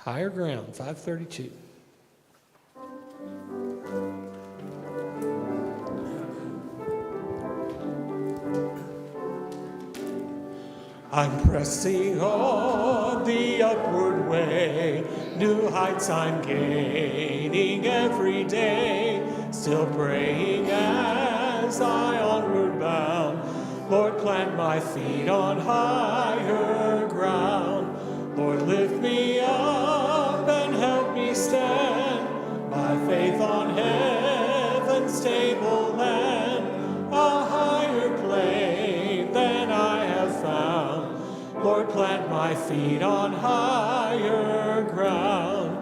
Higher Ground, 532. I'm pressing on the upward way, new heights I'm gaining every day, still praying as I onward bound. Lord, plant my feet on higher ground. Lord, lift me up and help me stand, by faith on heaven's stable land, a higher plane than I have found. Lord, plant my feet on higher ground.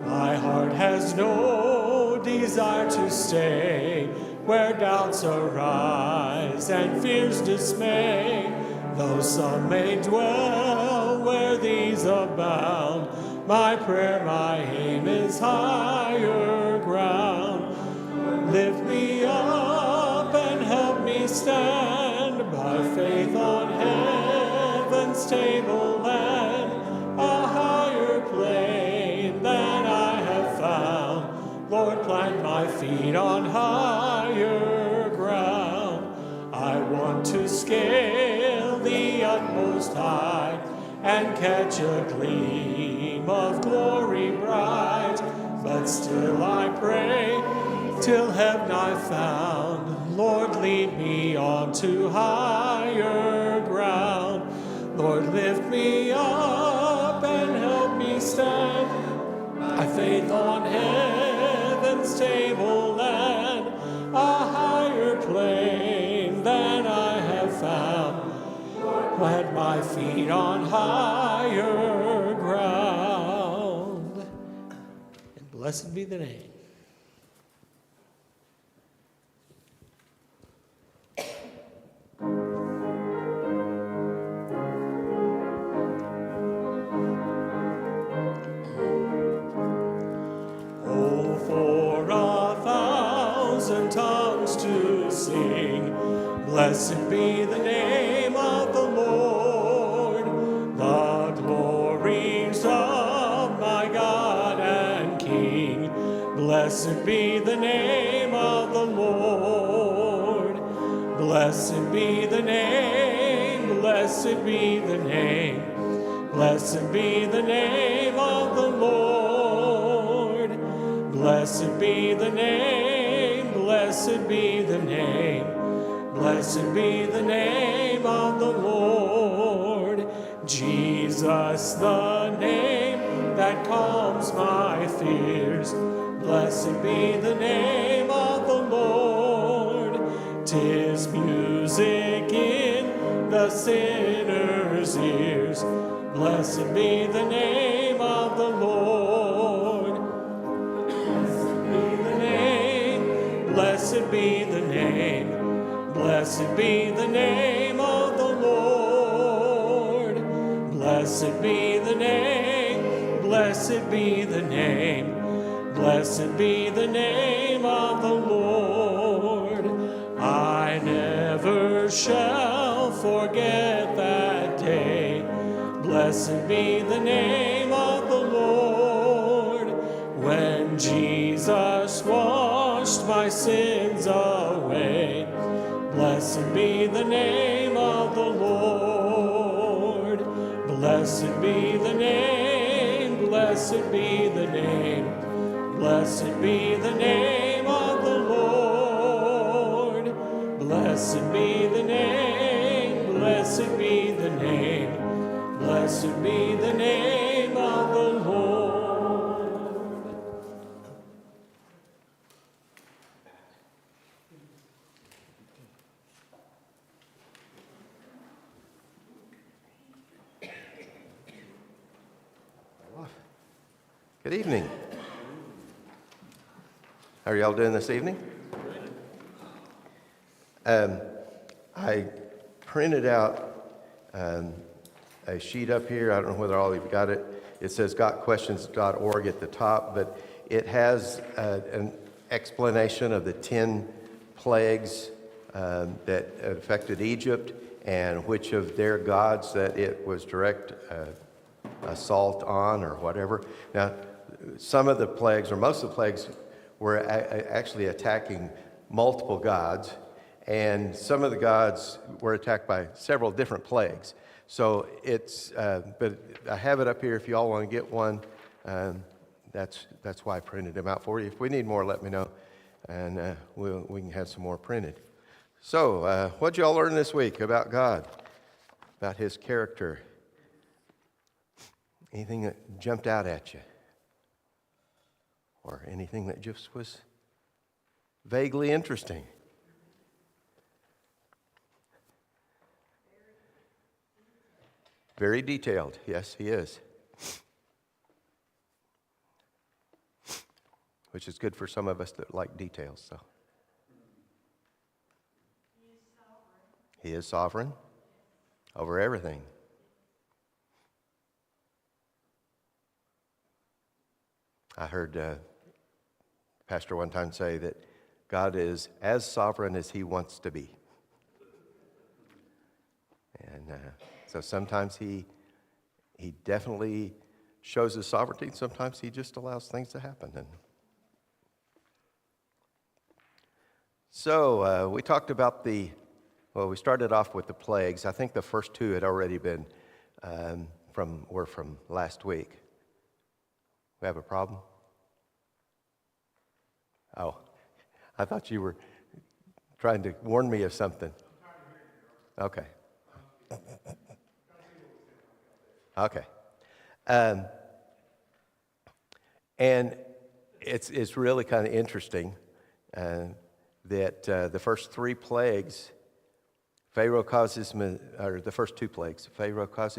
My heart has no desire to stay where doubts arise and fears dismay. Though some may dwell where these abound, my prayer, my aim is higher ground. Lift me up and help me stand, by faith on heaven's tableland, a higher plane than I have found. Lord, plant my feet on higher ground. I want to scale the utmost height and catch a gleam of glory bright, but still I pray till heaven I've found. Lord, lead me on to higher ground. Lord, lift me up and help me stand, by faith on heaven's tableland, a higher plane than I have found. Plant my feet on higher ground, and blessed be the name. Oh, for 1,000 tongues to sing, blessed be the name of the Lord, the glories of my God and King. Blessed be the name of the Lord. Blessed be the name, blessed be the name. Blessed be the name of the Lord. Blessed be the name, blessed be the name. Blessed be the name of the Lord. Jesus, the name that calms my fears. Blessed be the name of the Lord. 'Tis music in the sinner's ears. Blessed be the name of the Lord. Blessed be the name, blessed be the name. Blessed be the name of the Lord. Blessed be the name, blessed be the name. Blessed be the name of the Lord. I never shall forget that day. Blessed be the name of the Lord, when Jesus washed my sins away. Blessed be the name of the Lord. Blessed be the name, blessed be the name. Blessed be the name of the Lord. Blessed be the name, blessed be the name. Blessed be the name of the Lord. Good evening. How are y'all doing this evening? I printed out a sheet up here. I don't know whether all of you got it. It says gotquestions.org at the top, but it has an explanation of the 10 plagues that affected Egypt and which of their gods that it was assault on or whatever. Now, some of the plagues, or most of the plagues, were actually attacking multiple gods, and some of the gods were attacked by several different plagues. So it's, but I have it up here if you all want to get one. That's why I printed them out for you. If we need more, let me know, and we can have some more printed. So, what'd y'all learn this week about God, about His character? Anything that jumped out at you? Or anything that just was vaguely interesting? Very detailed. Yes, He is. Which is good for some of us that like details. So He is sovereign over everything. I heard Pastor one time say that God is as sovereign as He wants to be. And so sometimes He definitely shows His sovereignty, and sometimes He just allows things to happen. And so we talked about we started off with the plagues. I think the first two had already been were from last week. We have a problem? Oh, I thought you were trying to warn me of something. Okay. Okay. And it's really kind of interesting that the first three plagues, Pharaoh calls the first two plagues, Pharaoh calls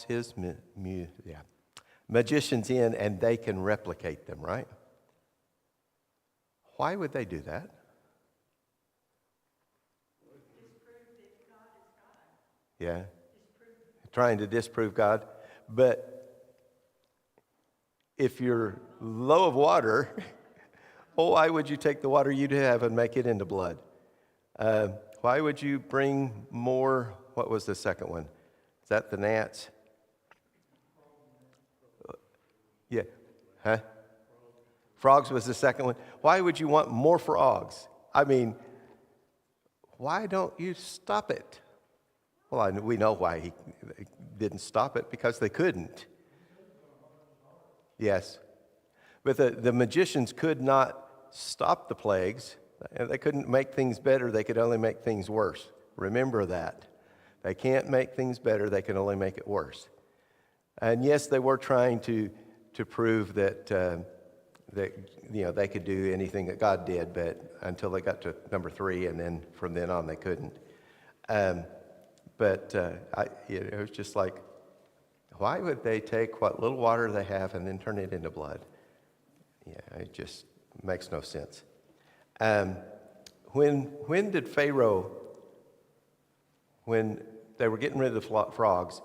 his magicians in, and they can replicate them, right? Why would they do that? Yeah, trying to disprove God. But if you're low of water, why would you take the water you have and make it into blood? Why would you bring more? What was the second one? Is that the gnats? Yeah. Huh? Frogs was the second one. Why would you want more frogs? I mean, why don't you stop it? Well, we know why he didn't stop it, because they couldn't. Yes. But the magicians could not stop the plagues. They couldn't make things better. They could only make things worse. Remember that. They can't make things better. They can only make it worse. And yes, they were trying to prove that they could do anything that God did, but until they got to number 3, and then from then on they couldn't. But it was just like, why would they take what little water they have and then turn it into blood? Yeah, it just makes no sense. When did Pharaoh, when they were getting rid of the frogs,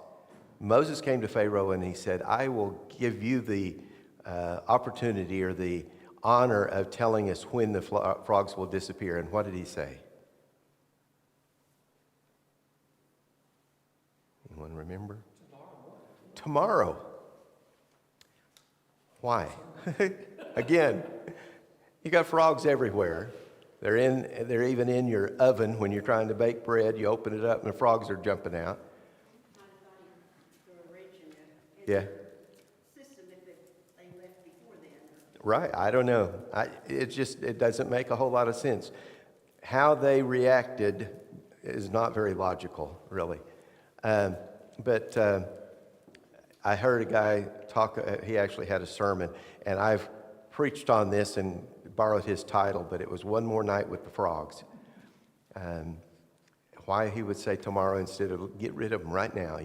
Moses came to Pharaoh and he said, I will give you the opportunity or the honor of telling us when the frogs will disappear. And what did he say? Anyone remember? Tomorrow. Why? Again, you got frogs everywhere. They're even in your oven when you're trying to bake bread. You open it up and the frogs are jumping out. Yeah. Right, I don't know. It doesn't make a whole lot of sense. How they reacted is not very logical, really. But I heard a guy talk, he actually had a sermon, and I've preached on this and borrowed his title, but it was One More Night with the Frogs. Why he would say tomorrow instead of get rid of them right now,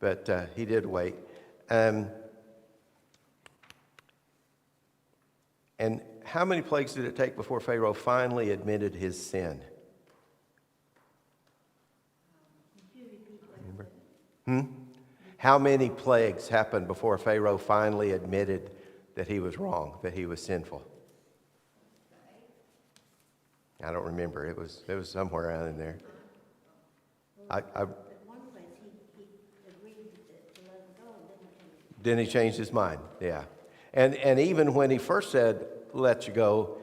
But he did wait. And how many plagues did it take before Pharaoh finally admitted his sin? Remember? How many plagues happened before Pharaoh finally admitted that he was wrong, that he was sinful? I don't remember. It was somewhere around in there. At one place, he agreed that to let Then he changed his mind, yeah. And even when he first said, let you go,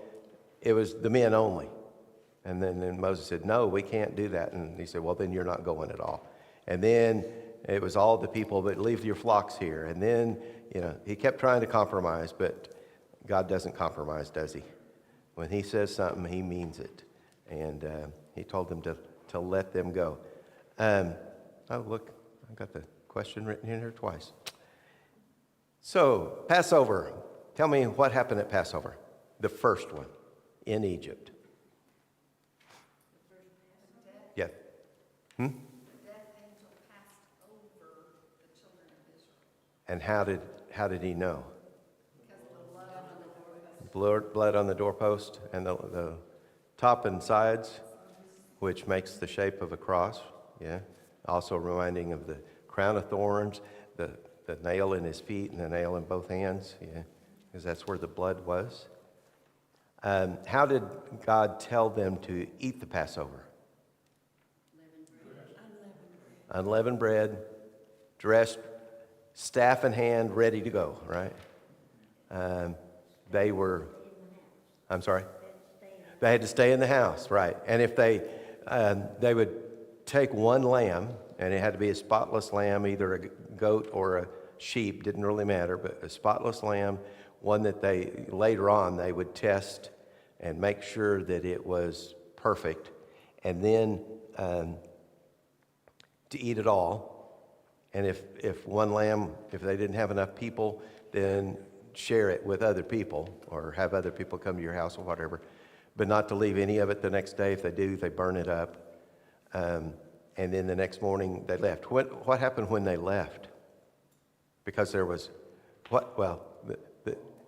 it was the men only. And then Moses said, no, we can't do that. And he said, well, then you're not going at all. And then it was all the people that leave your flocks here. And then, he kept trying to compromise, but God doesn't compromise, does he? When he says something, he means it. And he told them to let them go. Oh, look, I got the question written in here twice. So, Passover. Tell me what happened at Passover, the first one in Egypt. Yeah. The death angel passed over the children of Israel. And how did he know? Because of the blood on the doorpost. Blood on the doorpost and the top and sides, which makes the shape of a cross. Yeah. Also reminding of the crown of thorns, the nail in his feet and the nail in both hands. Yeah. Because that's where the blood was. How did God tell them to eat the Passover? Unleavened bread, dressed, staff in hand, ready to go, right? They were, I'm sorry? They had to stay in the house, right. And if they would take one lamb, and it had to be a spotless lamb, either a goat or a sheep, didn't really matter, but a spotless lamb, one that they, later on, they would test and make sure that it was perfect. And then to eat it all. And if one lamb, if they didn't have enough people, then share it with other people or have other people come to your house or whatever. But not to leave any of it the next day. If they do, they burn it up. And then the next morning they left. What happened when they left? Because there was, the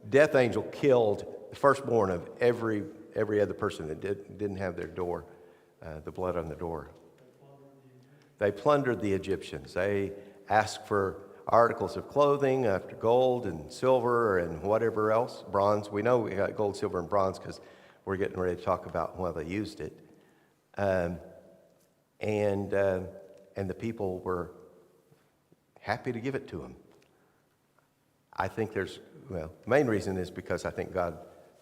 death angel killed the firstborn of every other person that didn't have their door, the blood on the door. They plundered the Egyptians. They asked for articles of clothing, after gold and silver and whatever else, bronze. We know we got gold, silver, and bronze because we're getting ready to talk about how they used it. And the people were happy to give it to them. I think the main reason is because I think God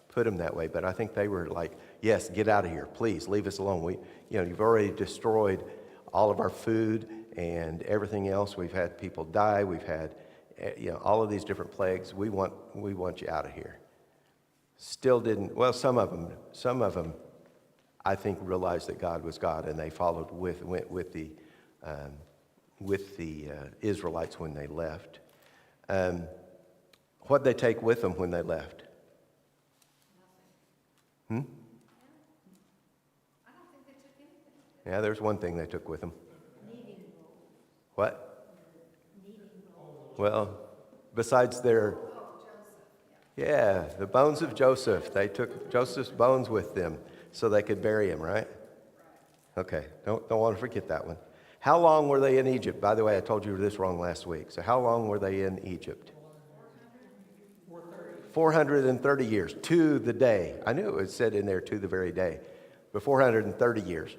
put them that way, but I think they were like, yes, get out of here, please, leave us alone. You've already destroyed all of our food and everything else. We've had people die. We've had, all of these different plagues. We want you out of here. Still didn't. Well, some of them, I think, realized that God was God, and they went with the Israelites when they left. What'd they take with them when they left? I don't think they took anything. Yeah, there's one thing they took with them. What? Well, besides their... Yeah, the bones of Joseph. They took Joseph's bones with them so they could bury him, right? Okay, don't want to forget that one. How long were they in Egypt? By the way, I told you this wrong last week. So how long were they in Egypt? 430 years, to the day. I knew it was said in there, to the very day. But 430 years.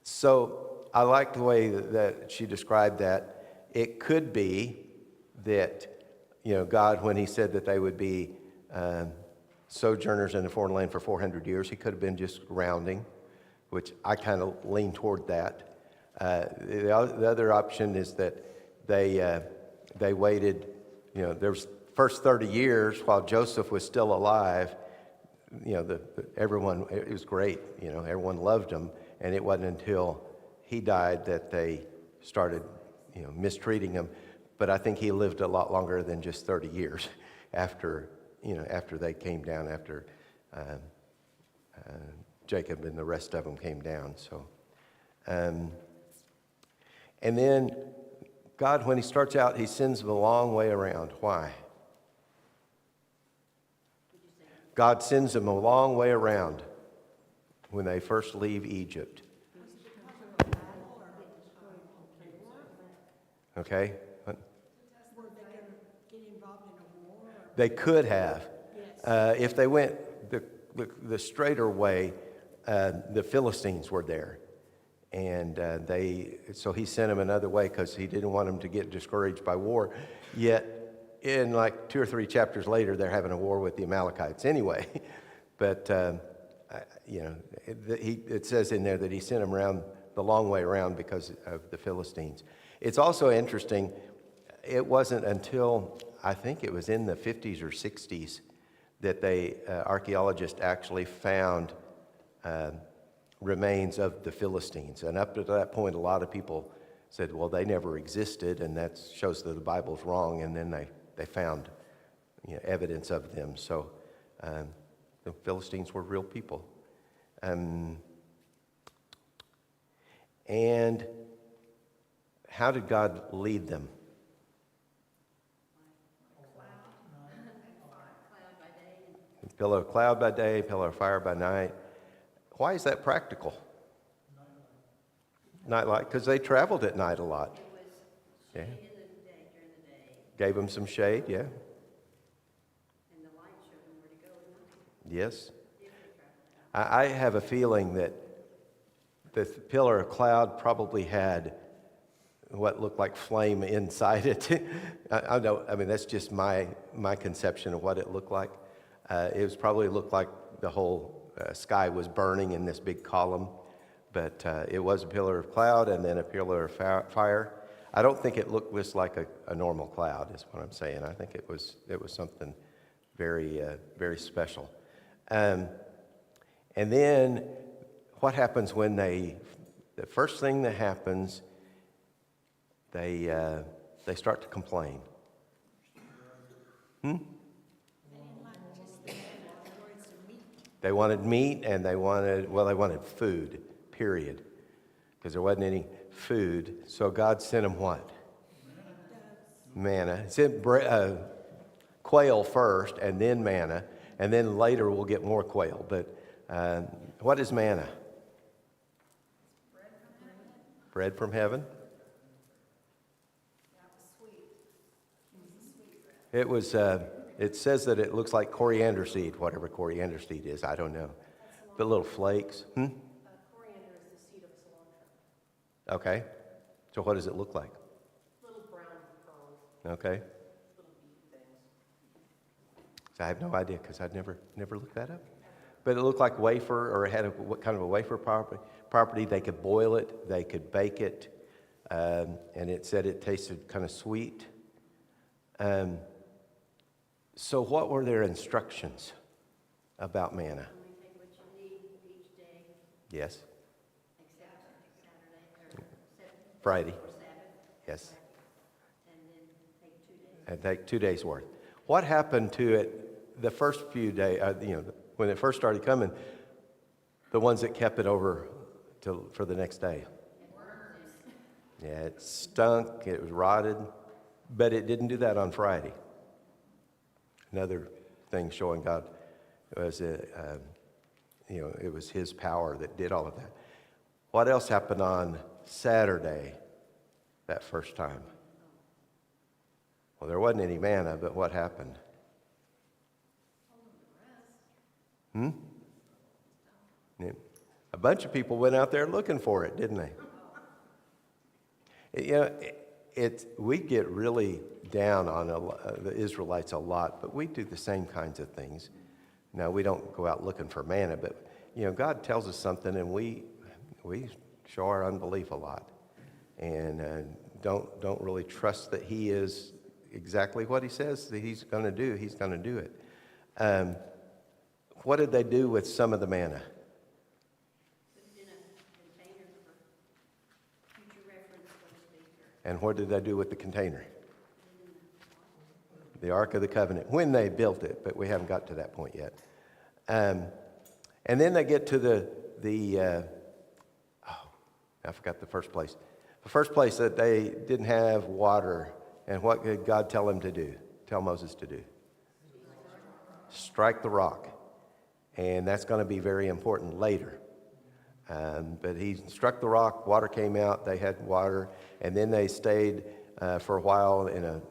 So I like the way that she described that. It could be that, God, when he said that they would be sojourners in a foreign land for 400 years, he could have been just rounding, which I kind of lean toward that. The other option is that they waited, there's first 30 years while Joseph was still alive. Everyone, it was great, everyone loved him, and it wasn't until he died that they started, mistreating him. But I think he lived a lot longer than just 30 years after they came down, after Jacob and the rest of them came down. So, and then God, when he starts out, he sends them a long way around. Why? God sends them a long way around when they first leave Egypt. Okay? They could have. If they went the straighter way, the Philistines were there. And so he sent them another way because he didn't want them to get discouraged by war. Yet in like 2 or 3 chapters later, they're having a war with the Amalekites anyway. But, it says in there that he sent them around the long way around because of the Philistines. It's also interesting, it wasn't until, I think it was in the 50s or 60s, that archaeologists actually found remains of the Philistines. And up to that point, a lot of people said, well, they never existed, and that shows that the Bible's wrong, and then they found evidence of them. So the Philistines were real people. And how did God lead them? A pillar of cloud by day, pillar of fire by night. Why is that practical? Nightlight, because they traveled at night a lot. It was Yeah. shade in the day, during the day, Gave them some shade, yeah. and the light showed them where to go at night, Yes. if they traveled out. I have a feeling that the pillar of cloud probably had what looked like flame inside it. I know. I mean, that's just my conception of what it looked like. It was probably looked like the whole sky was burning in this big column, but it was a pillar of cloud and then a pillar of fire. I don't think it looked just like a normal cloud, is what I'm saying. I think it was something very very special. And then what happens when the first thing that happens, they start to complain. They wanted meat, and they wanted food, period. Because there wasn't any food. So God sent them what? Manna. He sent quail first, and then manna. And then later we'll get more quail. But what is manna? Bread from heaven. It was. It says that it looks like coriander seed, whatever coriander seed is. I don't know, but little flakes. Coriander is the seed of cilantro. Okay. So what does it look like? Little brown pearls, Okay. little bead things. So I have no idea because I'd never looked that up. But it looked like wafer, or it had what kind of a wafer property. They could boil it, they could bake it, and it said it tasted kind of sweet. So what were their instructions about manna? Only take what you need each day, Yes. except Saturday, or Friday. or Sabbath, Yes. and then take 2 days. And take 2 days worth. What happened to it the first few days, when it first started coming, the ones that kept it over for the next day? Yeah, it stunk, it was rotted, but it didn't do that on Friday. Another thing showing God was, it was His power that did all of that. What else happened on Saturday that first time? Well, there wasn't any manna, but what happened? Yeah. A bunch of people went out there looking for it, didn't they? We get really down on the Israelites a lot, but we do the same kinds of things. Now, we don't go out looking for manna, but God tells us something, and we show our unbelief a lot, and don't really trust that He is exactly what He says that He's going to do. He's going to do it. What did they do with some of the manna? Put it in a container for future reference, so to speak, or And what did they do with the container? The Ark of the Covenant, when they built it, but we haven't got to that point yet. And then they get to I forgot the first place. The first place that they didn't have water, and what did God tell them to do? Tell Moses to do? Strike the rock. And that's going to be very important later. But he struck the rock, water came out, they had water, and then they stayed for a while in a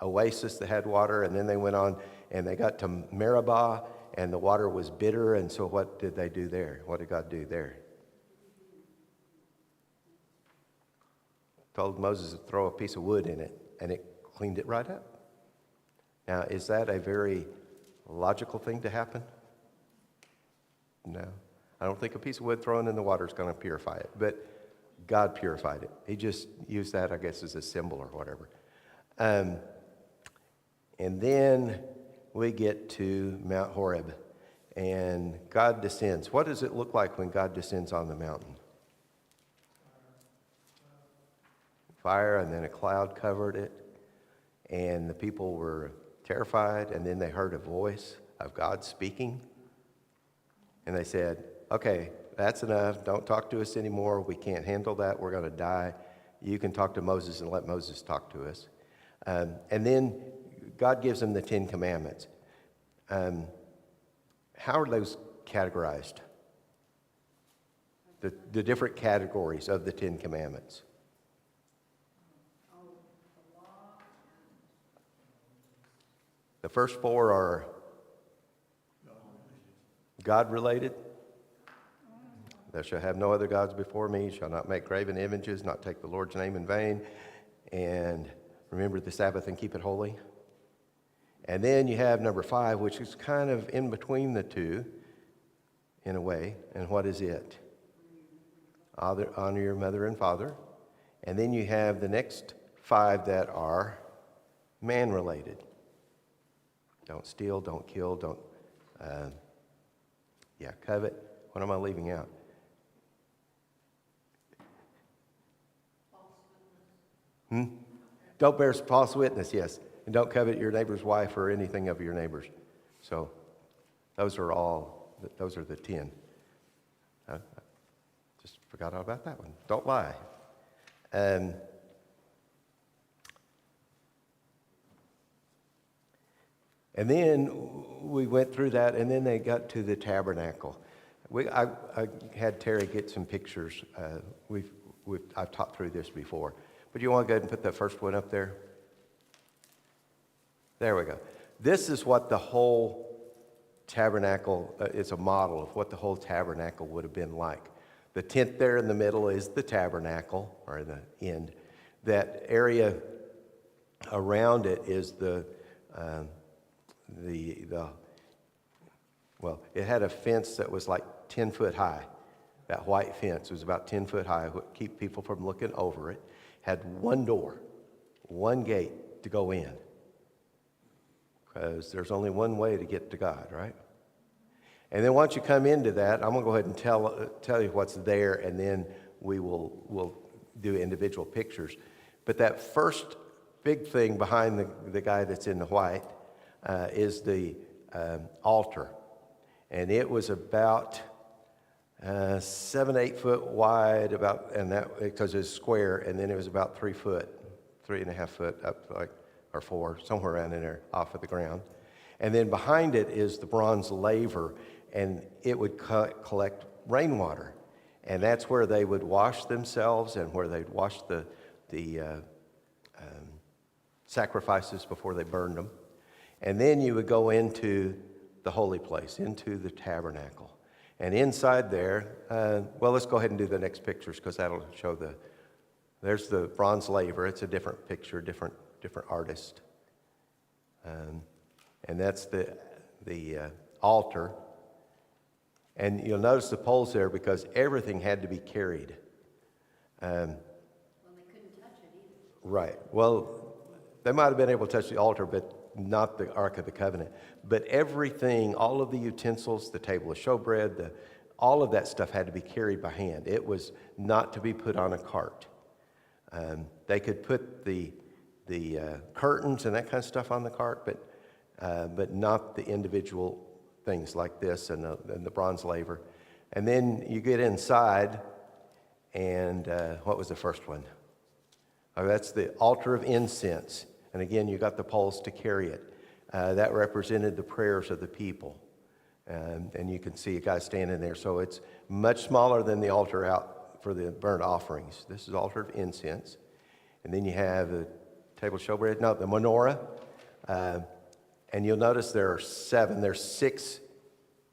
oasis that had water, and then they went on and they got to Meribah, and the water was bitter, and so what did they do there? What did God do there? Told Moses to throw a piece of wood in it, and it cleaned it right up. Now, is that a very logical thing to happen? No. I don't think a piece of wood thrown in the water is going to purify it, but God purified it. He just used that, I guess, as a symbol or whatever. And then we get to Mount Horeb, and God descends. What does it look like when God descends on the mountain? Fire, and then a cloud covered it, and the people were terrified, and then they heard a voice of God speaking, and they said, okay, that's enough. Don't talk to us anymore. We can't handle that. We're going to die. You can talk to Moses and let Moses talk to us. And then God gives them the 10 Commandments. How are those categorized? The different categories of the 10 Commandments. The first 4 are God-related. Thou shalt have no other gods before me, shall not make graven images, not take the Lord's name in vain, and remember the Sabbath and keep it holy. And then you have number 5, which is kind of in between the two, in a way. And what is it? Honor your mother and father. And then you have the next 5 that are man-related. Don't steal, don't kill, don't, covet. What am I leaving out? Don't bear false witness, yes. And don't covet your neighbor's wife or anything of your neighbor's. So those are the 10. Just forgot all about that one. Don't lie. And then we went through that, and then they got to the tabernacle. I had Terry get some pictures. I've talked through this before. But you want to go ahead and put that first one up there? There we go. This is what the whole tabernacle, it's a model of what the whole tabernacle would have been like. The tent there in the middle is the tabernacle, or the end. That area around it is it had a fence that was like 10 foot high. That white fence was about 10 foot high, would keep people from looking over it. Had one door, one gate to go in. Because there's only one way to get to God, right? And then once you come into that, I'm going to go ahead and tell you what's there, and then we'll do individual pictures. But that first big thing behind the guy that's in the white is the altar. And it was about 7-8 foot wide, because it's square, and then it was about 3.5 foot up, or 4, somewhere around in there, off of the ground. And then behind it is the bronze laver, and it would collect rainwater, and that's where they would wash themselves and where they'd wash the sacrifices before they burned them. And then you would go into the holy place, into the tabernacle. And inside there, let's go ahead and do the next pictures, because that'll show there's the bronze laver. It's a different picture, different artist. And that's the altar. And you'll notice the poles there because everything had to be carried. Well, they couldn't touch it either. Right. Well, they might have been able to touch the altar, but not the Ark of the Covenant. But everything, all of the utensils, the table of showbread, all of that stuff had to be carried by hand. It was not to be put on a cart. They could put the curtains and that kind of stuff on the cart, but not the individual things like this and the bronze laver. And then you get inside, and what was the first one? Oh, that's the altar of incense. And again, you got the poles to carry it. That represented the prayers of the people. And you can see a guy standing there. So it's much smaller than the altar out for the burnt offerings. This is the altar of incense. And then you have the table of showbread. No, the menorah. And you'll notice there are 7. There's 6,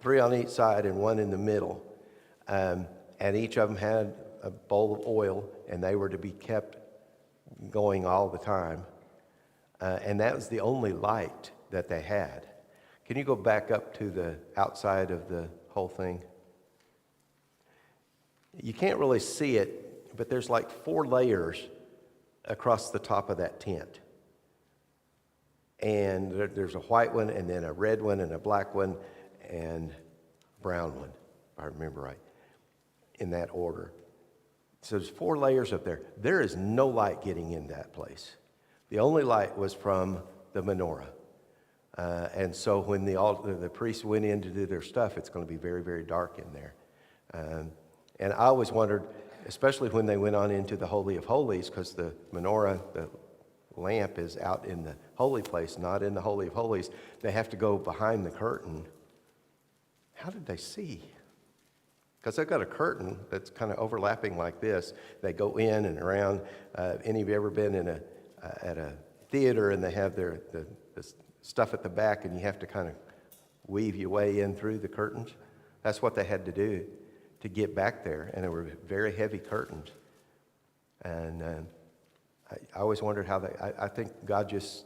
3 on each side and 1 in the middle. And each of them had a bowl of oil, and they were to be kept going all the time. and that was the only light that they had. Can you go back up to the outside of the whole thing? You can't really see it, but there's like 4 layers across the top of that tent. And there's a white one, and then a red one, and a black one, and a brown one, if I remember right, in that order. So there's 4 layers up there. There is no light getting in that place. The only light was from the menorah. And so when the priests went in to do their stuff, it's going to be very, very dark in there. And I always wondered, especially when they went on into the Holy of Holies, because the menorah, the lamp is out in the holy place, not in the Holy of Holies. They have to go behind the curtain. How did they see? Because they've got a curtain that's kind of overlapping like this. They go in and around. Any of you ever been in at a theater and they have the stuff at the back and you have to kind of weave your way in through the curtains? That's what they had to do to get back there, and they were very heavy curtains. And I always wondered how I think God just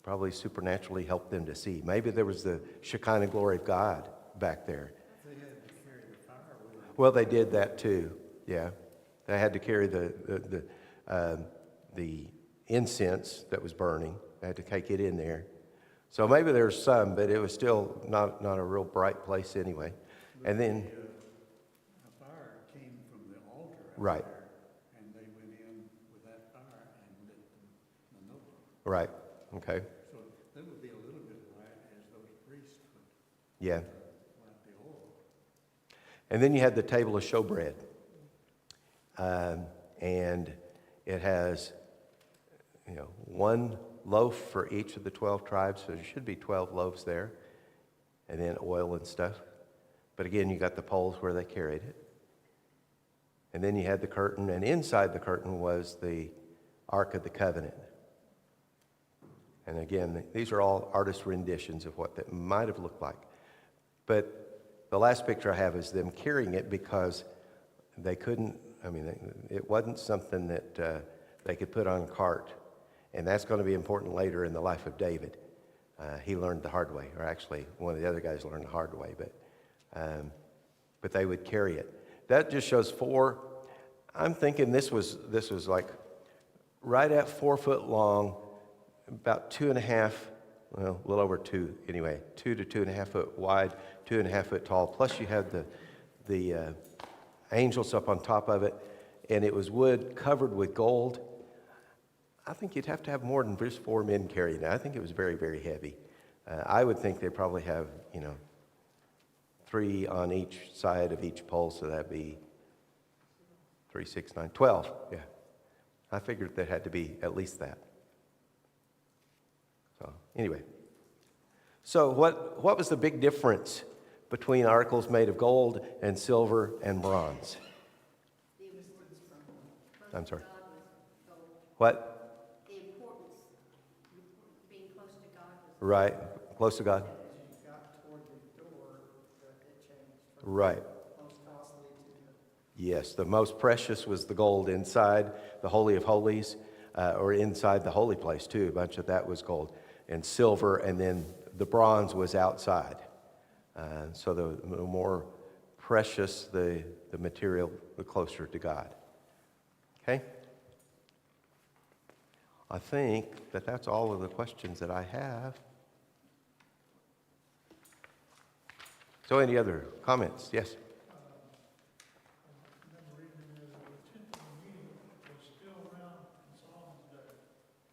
probably supernaturally helped them to see. Maybe there was the Shekinah glory of God back there. They had to carry the fire with them. Well, they did that too. Yeah, they had to carry the incense that was burning. They had to take it in there. So maybe there's some, but it was still not a real bright place anyway. And then The fire came from the altar out Right. there, and they went in with that fire and lit the menorah. right, okay, So there would be a little bit of light as those priests would yeah. light the oil. And then you had the table of showbread. And it has, 1 loaf for each of the 12 tribes, so there should be 12 loaves there, and then oil and stuff. But again, you got the poles where they carried it. And then you had the curtain, and inside the curtain was the Ark of the Covenant. And again, these are all artist renditions of what that might have looked like. But the last picture I have is them carrying it because they couldn't, it wasn't something that they could put on a cart. And that's going to be important later in the life of David. He learned the hard way, or actually one of the other guys learned the hard way, but they would carry it. That just shows 4. I'm thinking this was like right at 4 foot long, about 2.5, well, a little over 2 anyway, 2 to 2.5 foot wide, 2.5 foot tall. Plus you had the angels up on top of it, and it was wood covered with gold. I think you'd have to have more than just 4 men carrying it. I think it was very, very heavy. I would think they probably have, 3 on each side of each pole, so that'd be 3, 6, 9, 12. Yeah, I figured there had to be at least that. So anyway, so what was the big difference between articles made of gold and silver and bronze? The importance from I'm sorry. God was gold. What? The importance, being close to God was Right, close to God. As you got toward the door, it changed from Right. most costly to Yes, the most precious was the gold inside the Holy of Holies, or inside the holy place too. A bunch of that was gold and silver, and then the bronze was outside. So the more precious the material, the closer to God. Okay? I think that's all of the questions that I have. So any other comments? Yes?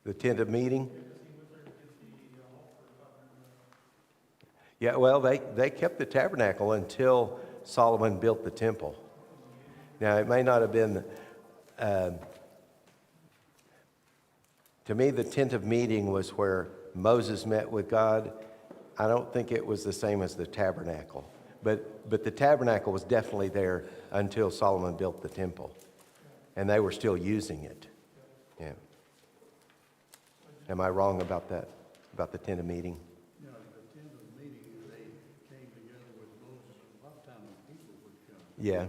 The tent of meeting? Yeah, well, they kept the tabernacle until Solomon built the temple. Now, it may not have been, to me, the tent of meeting was where Moses met with God. I don't think it was the same as the tabernacle. But the tabernacle was definitely there until Solomon built the temple. And they were still using it. Yeah. Am I wrong about that, about the tent of meeting? You know, the tent of meeting, they came together with Moses. A lot of times the people would come, Yeah. and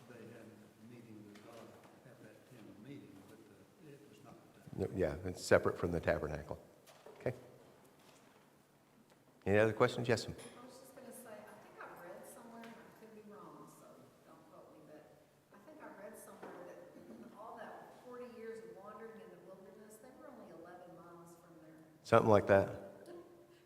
they had a meeting with God at that tent of meeting, but it was not the Yeah, it's separate from the tabernacle. Okay. Any other questions? Yes, ma'am. I was just gonna say, I think I read somewhere, and I could be wrong, so don't quote me, but I think I read somewhere that all that 40 years of wandering in the wilderness, they were only 11 miles Something like that.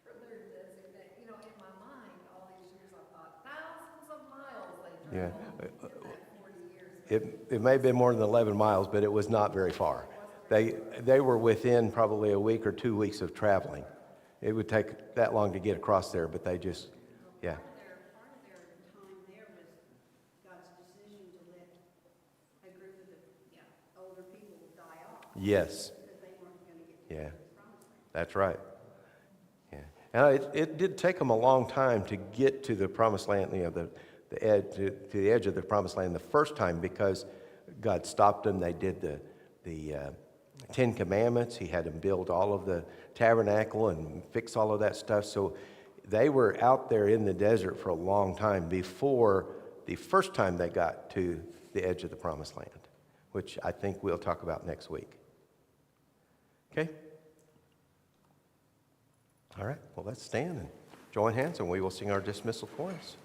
from their designate. You know, in my mind, all these years, I thought thousands of miles they Yeah. traveled in that 40 years. It may have been more than 11 miles, but it was not very far. They were within probably a week or 2 weeks of traveling. It would take that long to get across there, but they just, yeah. Part of their time there was God's decision to let a group of the older people die off. Yes. Because they weren't going to get to Yeah. the promised land. That's right. Yeah. And it did take them a long time to get to the promised land, the edge, to the edge of the promised land the first time, because God stopped them. They did the 10 Commandments. He had them build all of the tabernacle and fix all of that stuff. So they were out there in the desert for a long time before the first time they got to the edge of the promised land, which I think we'll talk about next week. Okay? All right, well, let's stand and join hands, and we will sing our dismissal chorus.